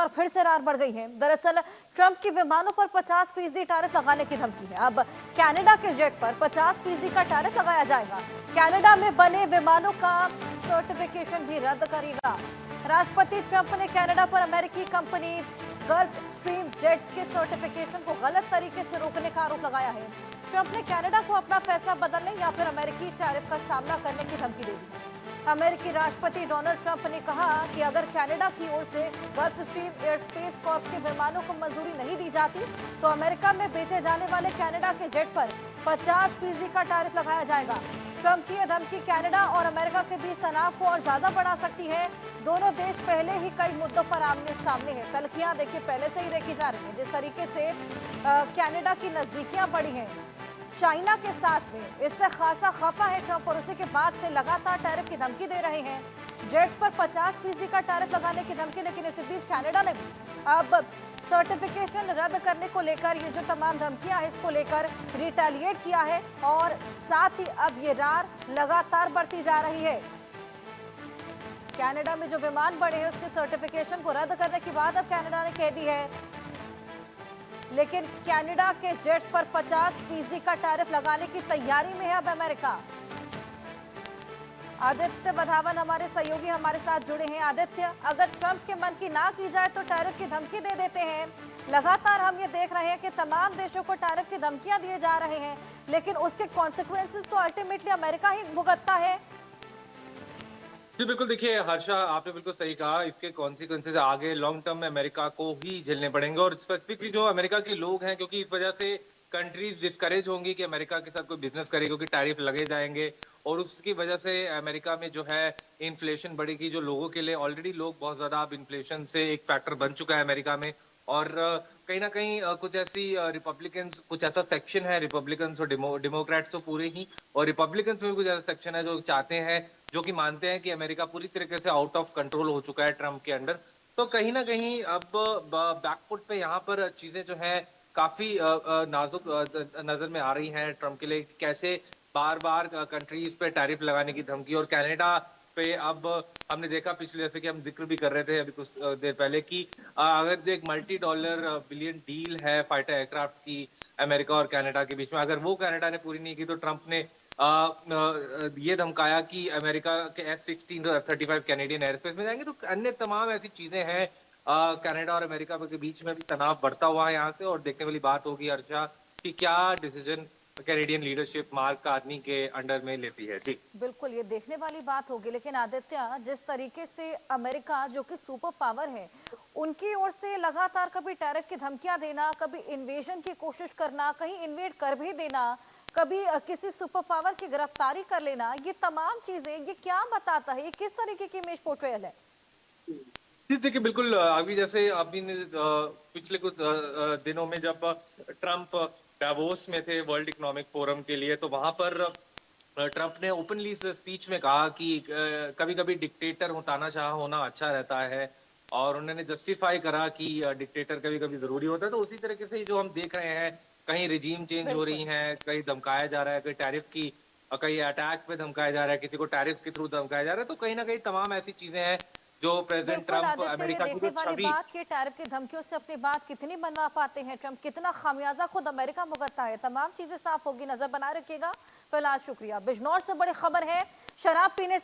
बार फिर से रार बढ़ गई है। दरअसल ट्रंप के विमानों पर 50% टैरिफ लगाने की धमकी है। अब कनाडा के जेट पर 50% का टैरिफ लगाया जाएगा। कनाडा में बने विमानों का सर्टिफिकेशन भी रद्द करेगा। राष्ट्रपति ट्रंप ने कनाडा पर अमेरिकी कंपनी गल्फ स्ट्रीम जेट्स के सर्टिफिकेशन को गलत तरीके से रोकने का आरोप लगाया है। ट्रंप ने कनाडा को अपना फैसला बदलने या फिर अमेरिकी टैरिफ का सामना करने की धमकी दे दी है। अमेरिकी राष्ट्रपति डोनाल्ड ट्रंप ने कहा कि अगर कनाडा की ओर से गल्फ स्ट्रीम एयरस्पेस कॉर्प के विमानों को मंजूरी नहीं दी जाती तो अमेरिका में बेचे जाने वाले कनाडा के जेट पर 50% का टैरिफ लगाया जाएगा। ट्रंप की यह धमकी कनाडा और अमेरिका के बीच तनाव को और ज्यादा बढ़ा सकती है। दोनों देश पहले ही कई मुद्दों पर आमने सामने हैं। तल्खियां देखिए पहले से ही देखी जा रही है। जिस तरीके से कनाडा की नजदीकियां बढ़ी हैं चाइना के साथ में, इससे खासा खफा है ट्रंप और उसी के बाद से लगातार टैरिफ की धमकी दे रहे हैं। जेट्स पर 50% का टैरिफ लगाने की धमकी, लेकिन इसी बीच कनाडा ने भी अब सर्टिफिकेशन रद्द करने को लेकर ये जो तमाम धमकियां हैं इसको लेकर रिटेलिएट किया है और साथ ही अब ये रार लगातार बढ़ती जा रही है। कनाडा में जो विमान बढ़े हैं उसके सर्टिफिकेशन को रद्द करने की बात अब कनाडा ने कह दी है, लेकिन कनाडा के जेट्स पर 50% का टैरिफ लगाने की तैयारी में है अब अमेरिका। आदित्य बधावन हमारे सहयोगी हमारे साथ जुड़े हैं। आदित्य, अगर ट्रंप के मन की ना की जाए तो टैरिफ की धमकी दे देते हैं। लगातार हम ये देख रहे हैं कि तमाम देशों को टैरिफ की धमकियां दिए जा रहे हैं, लेकिन उसके कॉन्सिक्वेंसेस तो अल्टीमेटली अमेरिका ही भुगतता है। जी बिल्कुल, देखिए हर्षा, आपने बिल्कुल सही कहा। इसके कॉन्सिक्वेंसेज आगे लॉन्ग टर्म में अमेरिका को ही झेलने पड़ेंगे और स्पेसिफिकली जो अमेरिका के लोग हैं, क्योंकि इस वजह से कंट्रीज डिस्करेज होंगी कि अमेरिका के साथ कोई बिजनेस करे, क्योंकि टैरिफ लगे जाएंगे और उसकी वजह से अमेरिका में जो है इन्फ्लेशन बढ़ेगी, जो लोगों के लिए ऑलरेडी लोग बहुत ज्यादा अब इन्फ्लेशन से एक फैक्टर बन चुका है अमेरिका में। और कहीं ना कहीं कुछ ऐसी रिपब्लिकन्स, कुछ ऐसा सेक्शन है रिपब्लिकन्स और डेमोक्रेट्स तो पूरे ही, और रिपब्लिकन्स में भी कुछ ऐसा सेक्शन है जो चाहते हैं, जो कि मानते हैं कि अमेरिका पूरी तरीके से आउट ऑफ कंट्रोल हो चुका है ट्रंप के अंडर। तो कहीं ना कहीं अब बैकफुट पे यहाँ पर चीजें जो है काफी नाजुक नजर में आ रही हैं ट्रंप के लिए। कैसे बार बार कंट्रीज पे टैरिफ लगाने की धमकी, और कनाडा पे अब हमने देखा पिछले, जैसे कि हम जिक्र भी कर रहे थे अभी कुछ देर पहले, कि अगर जो एक $multi बिलियन डील है फाइटर एयरक्राफ्ट की अमेरिका और कनाडा के बीच में, अगर वो कनाडा ने पूरी नहीं की तो ट्रंप ने ये धमकाया कि अमेरिका के F-16 और F-35 कैनेडियन एयरस्पेस में जाएंगे। तो अन्य तमाम ऐसी चीजें हैं। कनाडा और अमेरिका के बीच में भी तनाव बढ़ता हुआ है यहाँ से, और देखने वाली बात होगी हर्षा कि क्या decision Canadian leadership mark Carney के अंडर में लेती है। ठीक, बिल्कुल ये देखने वाली बात होगी, लेकिन आदित्य, जिस तरीके से अमेरिका जो कि सुपर पावर है उनकी ओर से लगातार कभी टैरिफ की धमकियां देना, कभी इन्वेजन की कोशिश करना, कहीं इन्वेड कर भी देना, कभी किसी सुपर पावर की गिरफ्तारी कर लेना, ये तमाम चीजें ये क्या बताता है, ये किस तरीके की इमेज पोर्ट्रेयल है? जी देखिए, बिल्कुल अभी जैसे अभी ने पिछले कुछ दिनों में जब ट्रंप डावोस में थे वर्ल्ड इकोनॉमिक फोरम के लिए, तो वहां पर ट्रंप ने ओपनली इस स्पीच में कहा कि कभी कभी डिक्टेटर हो, तानाशाह होना अच्छा रहता है, और उन्होंने जस्टिफाई करा कि डिक्टेटर कभी कभी जरूरी होता है। तो उसी तरीके से जो हम देख रहे हैं, कहीं रिजीम चेंज हो रही बिल्कुल। है, कहीं धमकाया जा रहा है, कहीं टैरिफ की, कहीं अटैक पे धमकाया जा रहा है, किसी को टैरिफ के थ्रू धमकाया जा रहा है। तो कहीं ना कहीं तमाम ऐसी चीजें हैं जो प्रेसिडेंट बिल्कुल ट्रंप आदित्य, ये अमेरिका की देखने जो वाली छवि। बात कि टैरिफ की धमकियों से अपनी बात कितनी मनवा पाते हैं ट्रंप, कितना खामियाजा खुद अमेरिका भुगतता है, तमाम चीजें साफ होगी, नजर बनाए रखिएगा। फिलहाल शुक्रिया। बिजनौर से बड़ी खबर है, शराब पीने